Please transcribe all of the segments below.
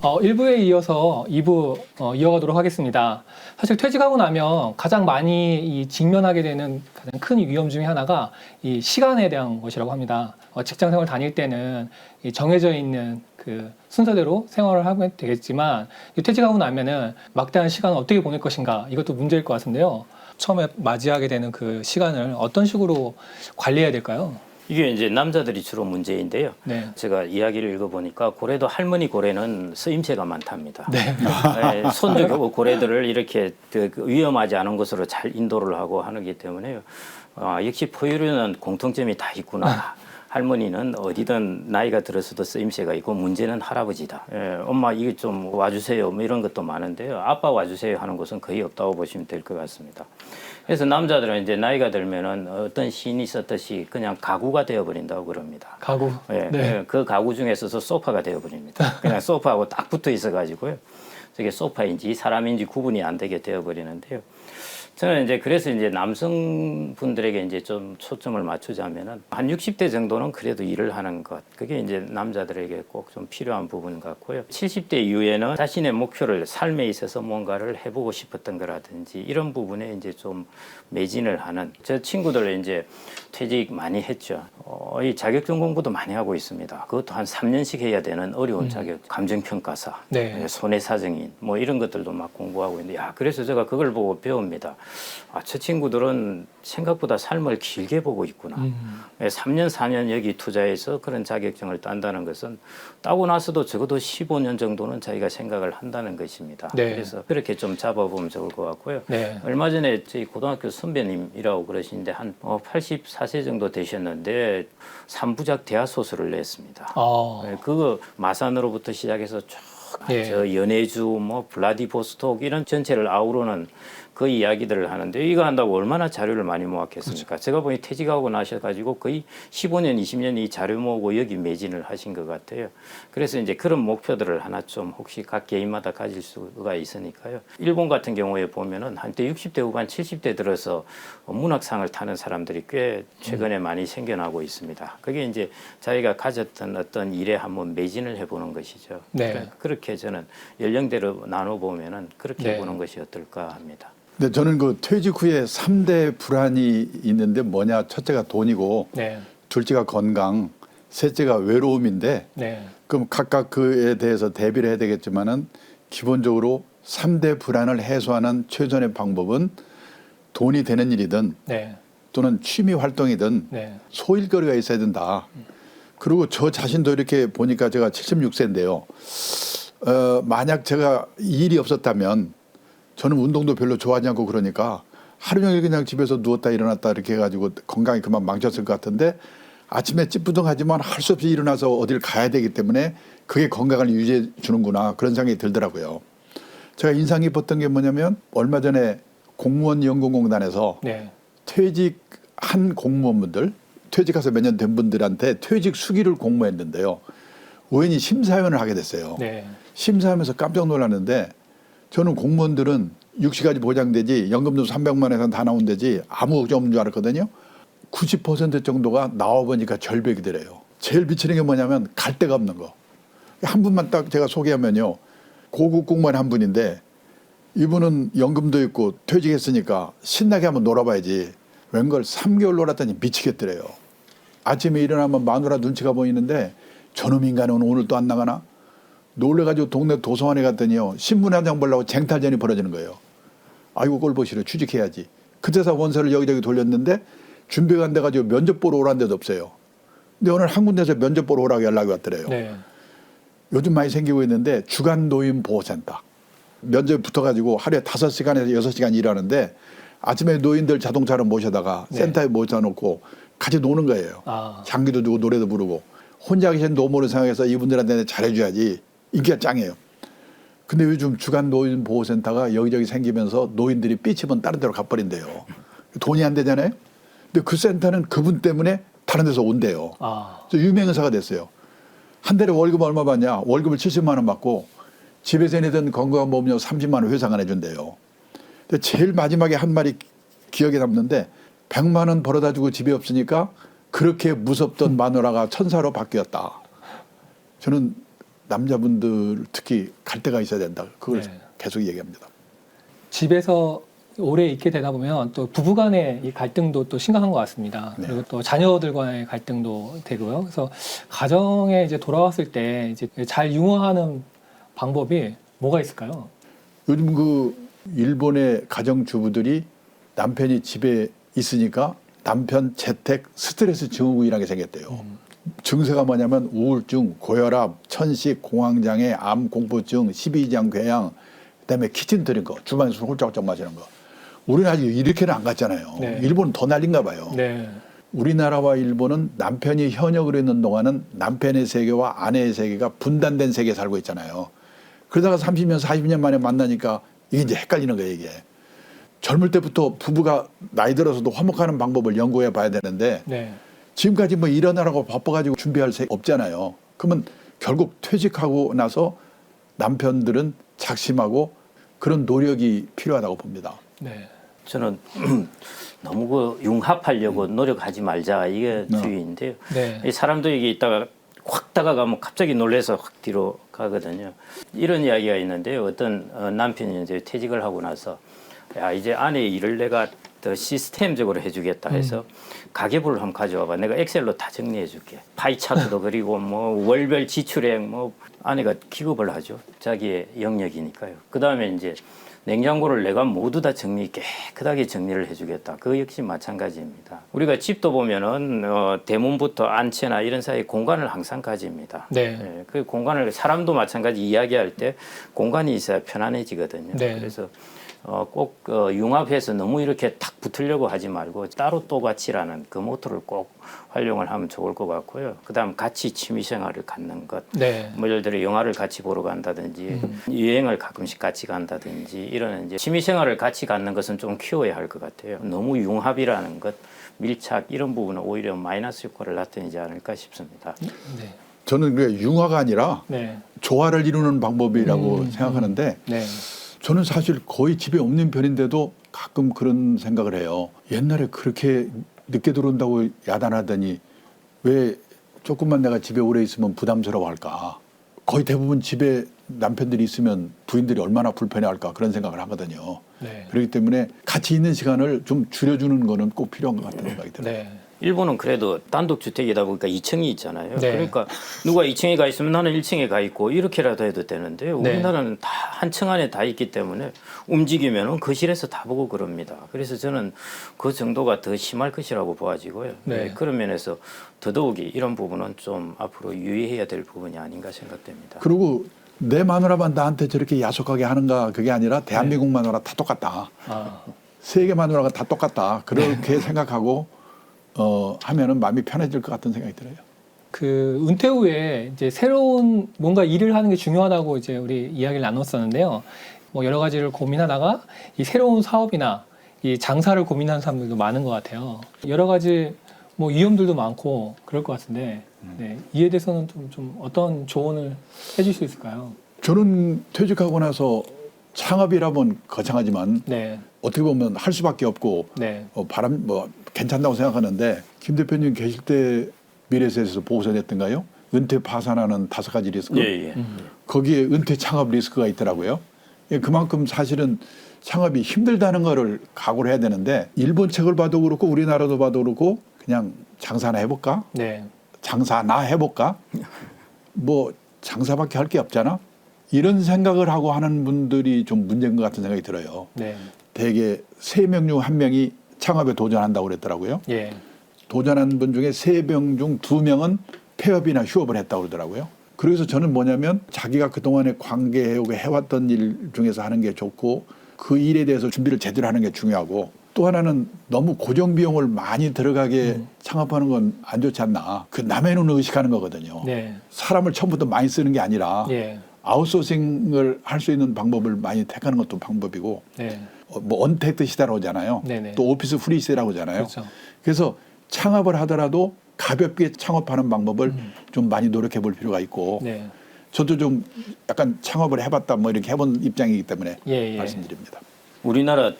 1부에 이어서 2부 이어가도록 하겠습니다. 사실 퇴직하고 나면 가장 많이 직면하게 되는 가장 큰 위험 중에 하나가 이 시간에 대한 것이라고 합니다. 직장 생활 다닐 때는 이 정해져 있는 그 순서대로 생활을 하면 되겠지만 퇴직하고 나면은 막대한 시간을 어떻게 보낼 것인가 이것도 문제일 것 같은데요. 처음에 맞이하게 되는 그 시간을 어떤 식으로 관리해야 될까요? 이게 이제 남자들이 주로 문제인데요. 네. 제가 이야기를 읽어보니까 고래도 할머니 고래는 쓰임새가 많답니다. 네. 네, 손주 고래들을 이렇게 위험하지 않은 곳으로 잘 인도를 하고 하기 때문에요. 역시 포유류는 공통점이 다 있구나. 할머니는 어디든 나이가 들어서도 쓰임새가 있고 문제는 할아버지다. 엄마 이게 좀 와주세요. 뭐 이런 것도 많은데요. 아빠 와주세요 하는 곳은 거의 없다고 보시면 될 것 같습니다. 그래서 남자들은 이제 나이가 들면은 어떤 시인이 썼듯이 그냥 가구가 되어버린다고 그럽니다. 가구. 네. 그 가구 중에서도 소파가 되어버립니다. 그냥 소파하고 딱 붙어 있어가지고요. 저게 소파인지 사람인지 구분이 안 되게 되어버리는데요. 저는 이제 그래서 이제 남성분들에게 이제 좀 초점을 맞추자면은 한 60대 정도는 그래도 일을 하는 것. 그게 이제 남자들에게 꼭 좀 필요한 부분 같고요. 70대 이후에는 자신의 목표를 삶에 있어서 뭔가를 해보고 싶었던 거라든지 이런 부분에 이제 좀 매진을 하는 저 친구들 이제 퇴직 많이 했죠. 이 자격증 공부도 많이 하고 있습니다. 그것도 한 3년씩 해야 되는 어려운 자격, 감정평가사, 네. 손해사정인 뭐 이런 것들도 막 공부하고 있는데 그래서 제가 그걸 보고 배웁니다. 저 친구들은 생각보다 삶을 길게 보고 있구나. 3년, 4년 여기 투자해서 그런 자격증을 딴다는 것은 따고 나서도 적어도 15년 정도는 자기가 생각을 한다는 것입니다. 네. 그래서 그렇게 좀 잡아보면 좋을 것 같고요. 네. 얼마 전에 저희 고등학교 선배님이라고 그러시는데 한 84세 정도 되셨는데 3부작 대하 소설을 냈습니다. 그거 마산으로부터 시작해서 쭉 예. 저 연해주, 뭐 블라디보스톡 이런 전체를 아우르는 그 이야기들을 하는데 이거 한다고 얼마나 자료를 많이 모았겠습니까? 그렇죠. 제가 보니 퇴직하고 나셔가지고 거의 15년, 20년 이 자료 모으고 여기 매진을 하신 것 같아요. 그래서 이제 그런 목표들을 하나 좀 혹시 각 개인마다 가질 수가 있으니까요. 일본 같은 경우에 보면은 한때 60대 후반, 70대 들어서 문학상을 타는 사람들이 꽤 최근에 많이 생겨나고 있습니다. 그게 이제 자기가 가졌던 어떤 일에 한번 매진을 해보는 것이죠. 네. 그렇게 저는 연령대로 나눠보면은 그렇게 네. 보는 것이 어떨까 합니다. 근데 저는 그 퇴직 후에 3대 불안이 있는데 뭐냐? 첫째가 돈이고, 네. 둘째가 건강, 셋째가 외로움인데, 네. 그럼 각각 그에 대해서 대비를 해야 되겠지만은 기본적으로 3대 불안을 해소하는 최선의 방법은 돈이 되는 일이든 네. 또는 취미 활동이든 네. 소일거리가 있어야 된다. 그리고 저 자신도 이렇게 보니까 제가 76세인데요. 만약 제가 일이 없었다면 저는 운동도 별로 좋아하지 않고 그러니까 하루 종일 그냥 집에서 누웠다 일어났다 이렇게 해가지고 건강이 그만 망쳤을 것 같은데 아침에 찌뿌둥하지만 할 수 없이 일어나서 어딜 가야 되기 때문에 그게 건강을 유지해 주는구나 그런 생각이 들더라고요. 제가 인상 깊었던 게 뭐냐면 얼마 전에 공무원 연금공단에서 네. 퇴직한 공무원분들 퇴직해서 몇 년 된 분들한테 퇴직 수기를 공모했는데요. 우연히 심사위원을 하게 됐어요. 네. 심사하면서 깜짝 놀랐는데 저는 공무원들은 60까지 보장되지 연금도 300만 원에서 다 나온다지 아무 걱정 없는 줄 알았거든요. 90% 정도가 나와보니까 절벽이더래요. 제일 미치는 게 뭐냐면 갈 데가 없는 거. 한 분만 딱 제가 소개하면요. 고급 공무원 한 분인데 이분은 연금도 있고 퇴직했으니까 신나게 한번 놀아봐야지. 웬걸 3개월 놀았더니 미치겠더래요. 아침에 일어나면 마누라 눈치가 보이는데 저놈 인간은 오늘 또 안 나가나? 놀래가지고 동네 도서관에 갔더니요. 신문 한 장 보려고 쟁탈전이 벌어지는 거예요. 아이고 꼴 보시려 취직해야지. 그때서 원서를 여기저기 돌렸는데 준비가 안 돼가지고 면접 보러 오라는 데도 없어요. 근데 오늘 한 군데서 면접 보러 오라고 연락이 왔더래요. 네. 요즘 많이 생기고 있는데 주간 노인 보호센터. 면접에 붙어가지고 하루에 5시간에서 6시간 일하는데 아침에 노인들 자동차로 모셔다가 네. 센터에 모셔놓고 같이 노는 거예요. 장기도 주고 노래도 부르고. 혼자 계신 노모를 생각해서 이분들한테 잘해줘야지. 인기가 짱이에요. 근데 요즘 주간 노인 보호센터가 여기저기 생기면서 노인들이 삐치면 다른 데로 가버린대요. 돈이 안 되잖아요. 근데 그 센터는 그분 때문에 다른 데서 온대요. 유명 의사가 됐어요. 한 달에 월급 얼마 받냐? 월급을 70만 원 받고 집에서 내던 건강보험료 30만 원 회상 안 해준대요. 근데 제일 마지막에 한 말이 기억에 남는데 100만 원 벌어다 주고 집에 없으니까 그렇게 무섭던 마누라가 천사로 바뀌었다. 저는 남자분들 특히 갈 데가 있어야 된다. 그걸 네. 계속 얘기합니다. 집에서 오래 있게 되다 보면 또 부부간의 이 갈등도 또 심각한 것 같습니다. 네. 그리고 또 자녀들과의 갈등도 되고요. 그래서 가정에 이제 돌아왔을 때 이제 잘 융화하는 방법이 뭐가 있을까요? 요즘 그 일본의 가정주부들이 남편이 집에 있으니까 남편 재택 스트레스 증후군이라는 게 생겼대요. 증세가 뭐냐면 우울증, 고혈압, 천식, 공황장애, 암 공포증, 십이지장 궤양, 그다음에 키친 들인 거, 주방에서 홀짝홀짝 마시는 거. 우리는 아직 이렇게는 안 갔잖아요. 네. 일본은 더 난린가 봐요. 네. 우리나라와 일본은 남편이 현역으로 있는 동안은 남편의 세계와 아내의 세계가 분단된 세계에 살고 있잖아요. 그러다가 30년, 40년 만에 만나니까 이게 이제 헷갈리는 거예요, 이게. 젊을 때부터 부부가 나이 들어서도 화목하는 방법을 연구해 봐야 되는데 네. 지금까지 뭐 일어나라고 바빠가지고 준비할 새 없잖아요. 그러면 결국 퇴직하고 나서 남편들은 작심하고 그런 노력이 필요하다고 봅니다. 네. 저는 너무 그 융합하려고 노력하지 말자 이게 주의인데요. 네. 이 사람들이 있다가 확 다가가면 갑자기 놀래서 확 뒤로 가거든요. 이런 이야기가 있는데요. 어떤 남편이 이제 퇴직을 하고 나서 야 이제 아내 일을 내가 더 시스템적으로 해주겠다 해서 가계부를 한번 가져와봐. 내가 엑셀로 다 정리해줄게. 파이 차트도 그리고 뭐 월별 지출액 뭐 아내가 기급을 하죠. 자기의 영역이니까요. 그 다음에 이제 냉장고를 내가 모두 다 깨끗하게 정리를 해주겠다. 그 역시 마찬가지입니다. 우리가 집도 보면은 대문부터 안채나 이런 사이 공간을 항상 가집니다. 네. 예, 그 공간을 사람도 마찬가지 이야기할 때 공간이 있어야 편안해지거든요. 네. 그래서 꼭 융합해서 너무 이렇게 탁 붙으려고 하지 말고 따로 또 같이라는 그 모토를 꼭 활용을 하면 좋을 것 같고요. 그다음 같이 취미 생활을 갖는 것. 네. 뭐 예를 들어 영화를 같이 보러 간다든지 여행을 가끔씩 같이 간다든지 이런 이제 취미 생활을 같이 갖는 것은 좀 키워야 할 것 같아요. 너무 융합이라는 것, 밀착 이런 부분은 오히려 마이너스 효과를 나타내지 않을까 싶습니다. 네. 저는 그게 융화가 아니라 네. 조화를 이루는 방법이라고 생각하는데 네. 저는 사실 거의 집에 없는 편인데도 가끔 그런 생각을 해요. 옛날에 그렇게 늦게 들어온다고 야단하더니 왜 조금만 내가 집에 오래 있으면 부담스러워할까. 거의 대부분 집에 남편들이 있으면 부인들이 얼마나 불편해할까 그런 생각을 하거든요. 네. 그렇기 때문에 같이 있는 시간을 좀 줄여주는 거는 꼭 필요한 것 같다는 생각이 들어요. 네. 일본은 그래도 단독주택이다 보니까 2층이 있잖아요. 네. 그러니까 누가 2층에 가 있으면 나는 1층에 가 있고 이렇게라도 해도 되는데 네. 우리나라는 다 한 층 안에 다 있기 때문에 움직이면은 거실에서 다 보고 그럽니다. 그래서 저는 그 정도가 더 심할 것이라고 보아지고요. 네. 네, 그런 면에서 더더욱이 이런 부분은 좀 앞으로 유의해야 될 부분이 아닌가 생각됩니다. 그리고 내 마누라만 나한테 저렇게 야속하게 하는가 그게 아니라 대한민국 마누라 다 똑같다. 아. 세계 마누라가 다 똑같다. 그렇게 생각하고 하면은 마음이 편해질 것 같은 생각이 들어요. 그 은퇴 후에 이제 새로운 뭔가 일을 하는 게 중요하다고 이제 우리 이야기를 나눴었는데요. 뭐 여러 가지를 고민하다가 이 새로운 사업이나 이 장사를 고민하는 사람들도 많은 것 같아요. 여러 가지 뭐 위험들도 많고 그럴 것 같은데 네, 이에 대해서는 좀 어떤 조언을 해줄 수 있을까요? 저는 퇴직하고 나서 창업이라면 거창하지만 네, 어떻게 보면 할 수밖에 없고 네, 괜찮다고 생각하는데 김 대표님 계실 때 미래에셋에서 보고서 냈던가요? 은퇴 파산하는 5가지 리스크. 예, 예. 거기에 은퇴 창업 리스크가 있더라고요. 예, 그만큼 사실은 창업이 힘들다는 거를 각오를 해야 되는데 일본 책을 봐도 그렇고 우리나라도 봐도 그렇고 그냥 장사나 해볼까? 네, 장사나 해볼까? 뭐 장사밖에 할 게 없잖아. 이런 생각을 하고 하는 분들이 좀 문제인 것 같은 생각이 들어요. 네, 대개 3명 중 1명이 창업에 도전한다고 그랬더라고요. 예, 도전한 분 중에 3명 중 2명은 폐업이나 휴업을 했다고 그러더라고요. 그래서 저는 뭐냐면 자기가 그동안에 관계해오고 해왔던 일 중에서 하는 게 좋고 그 일에 대해서 준비를 제대로 하는 게 중요하고 또 하나는 너무 고정 비용을 많이 들어가게 창업하는 건 안 좋지 않나. 그 남의 눈을 의식하는 거거든요. 네, 사람을 처음부터 많이 쓰는 게 아니라 예, 아웃소싱을 할 수 있는 방법을 많이 택하는 것도 방법이고 네, 뭐 언택트 시대라고 하잖아요. 네네. 또 오피스 프리 시대라고 하잖아요. 그렇죠. 그래서 창업을 하더라도 가볍게 창업하는 방법을 좀 많이 노력해 볼 필요가 있고 네, 저도 좀 약간 창업을 해봤다 뭐 이렇게 해본 입장이기 때문에 예, 예. 말씀드립니다. 우리나라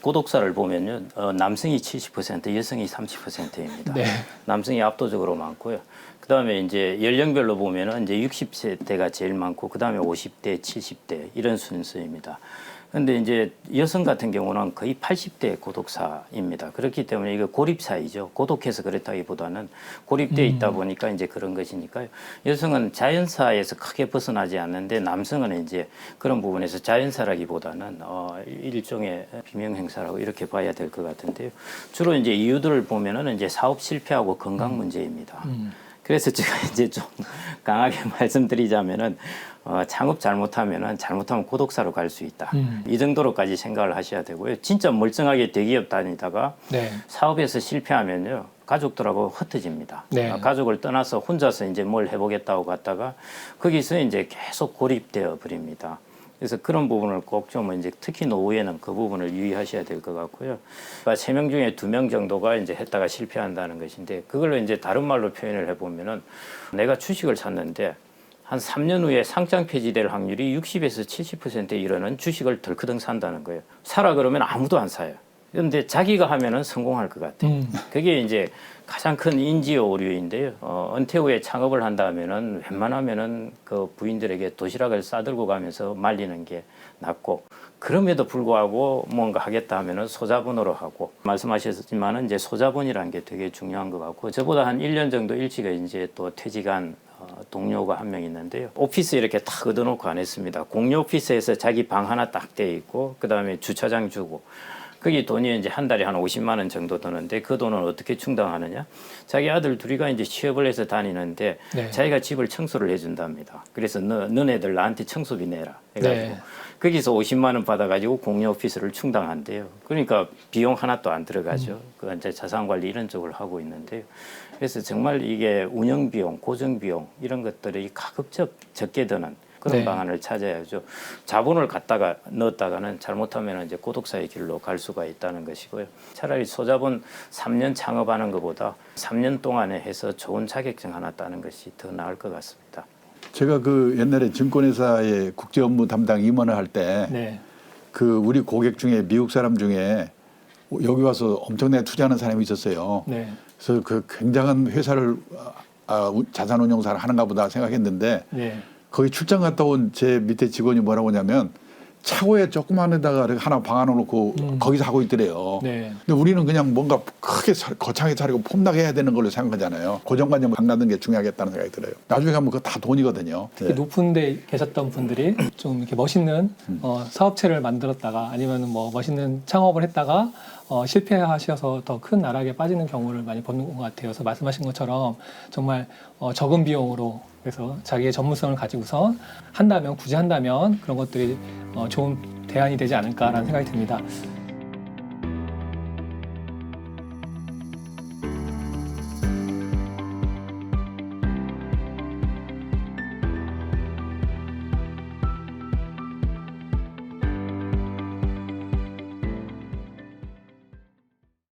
고독사를 보면요, 남성이 70%, 여성이 30%입니다. 네. 남성이 압도적으로 많고요. 그다음에 이제 연령별로 보면은 이제 60세대가 제일 많고 그다음에 50대, 70대 이런 순서입니다. 근데 이제 여성 같은 경우는 거의 80대 고독사입니다. 그렇기 때문에 이거 고립사이죠. 고독해서 그렇다기보다는 고립돼 있다 보니까 이제 그런 것이니까요. 여성은 자연사에서 크게 벗어나지 않는데 남성은 이제 그런 부분에서 자연사라기보다는 일종의 비명행사라고 이렇게 봐야 될 것 같은데요. 주로 이제 이유들을 보면은 이제 사업 실패하고 건강 문제입니다. 그래서 제가 이제 좀 강하게 말씀드리자면은 창업 잘못하면 고독사로 갈 수 있다. 이 정도로까지 생각을 하셔야 되고요. 진짜 멀쩡하게 대기업 다니다가 네. 사업에서 실패하면요. 가족들하고 흩어집니다. 네. 가족을 떠나서 혼자서 이제 뭘 해보겠다고 갔다가 거기서 이제 계속 고립되어 버립니다. 그래서 그런 부분을 꼭 좀 이제 특히 노후에는 그 부분을 유의하셔야 될 것 같고요. 그러니까 3명 중에 2명 정도가 이제 했다가 실패한다는 것인데 그걸로 이제 다른 말로 표현을 해보면은 내가 주식을 샀는데 한 3년 후에 상장 폐지될 확률이 60에서 70%에 이르는 주식을 덜커덩 산다는 거예요. 사라 그러면 아무도 안 사요. 그런데 자기가 하면은 성공할 것 같아요. 그게 이제 가장 큰 인지 오류인데요. 은퇴 후에 창업을 한다면은 웬만하면은 그 부인들에게 도시락을 싸들고 가면서 말리는 게 낫고 그럼에도 불구하고 뭔가 하겠다 하면은 소자본으로 하고 말씀하셨지만은 이제 소자본이라는 게 되게 중요한 것 같고 저보다 한 1년 정도 일찍 이제 또 퇴직한 동료가 한 명 있는데요. 오피스 이렇게 딱 얻어놓고 안 했습니다. 공유 오피스에서 자기 방 하나 딱 돼 있고 그다음에 주차장 주고 거기 돈이 이제 한 달에 한 50만 원 정도 드는데 그 돈을 어떻게 충당하느냐? 자기 아들 둘이가 이제 취업을 해서 다니는데 네. 자기가 집을 청소를 해준답니다. 그래서 너네들 나한테 청소비 내라 해가지고 네. 거기서 50만 원 받아가지고 공유 오피스를 충당한대요. 그러니까 비용 하나도 안 들어가죠. 그 이제 자산 관리 이런 쪽을 하고 있는데요. 그래서 정말 이게 운영 비용, 고정 비용 이런 것들이 가급적 적게 드는 그런 네. 방안을 찾아야죠. 자본을 갖다가 넣었다가는 잘못하면 이제 고독사의 길로 갈 수가 있다는 것이고요. 차라리 소자본 3년 창업하는 것보다 3년 동안에 해서 좋은 자격증 하나 따는 것이 더 나을 것 같습니다. 제가 그 옛날에 증권회사에 국제 업무 담당 임원을 할 때 네. 그 우리 고객 중에 미국 사람 중에 여기 와서 엄청나게 투자하는 사람이 있었어요. 네. 그래서 그 굉장한 회사를 자산운용사를 하는가 보다 생각했는데 네. 거기 출장 갔다 온 제 밑에 직원이 뭐라고 하냐면 차고에 조그만 데다가 하나 방 하나 놓고 거기서 하고 있더래요. 네. 근데 우리는 그냥 뭔가 크게 거창하게 차리고 폼나게 해야 되는 걸로 생각하잖아요. 고정관념을 강라는 게 중요하겠다는 생각이 들어요. 나중에 가면 그거 다 돈이거든요. 특히 높은 데 계셨던 분들이 좀 이렇게 멋있는 사업체를 만들었다가 아니면 뭐 멋있는 창업을 했다가 실패하셔서 더 큰 나락에 빠지는 경우를 많이 보는 것 같아요. 그래서 말씀하신 것처럼 정말 적은 비용으로 그래서 자기의 전문성을 가지고서 굳이 한다면 그런 것들이 좋은 대안이 되지 않을까라는 생각이 듭니다.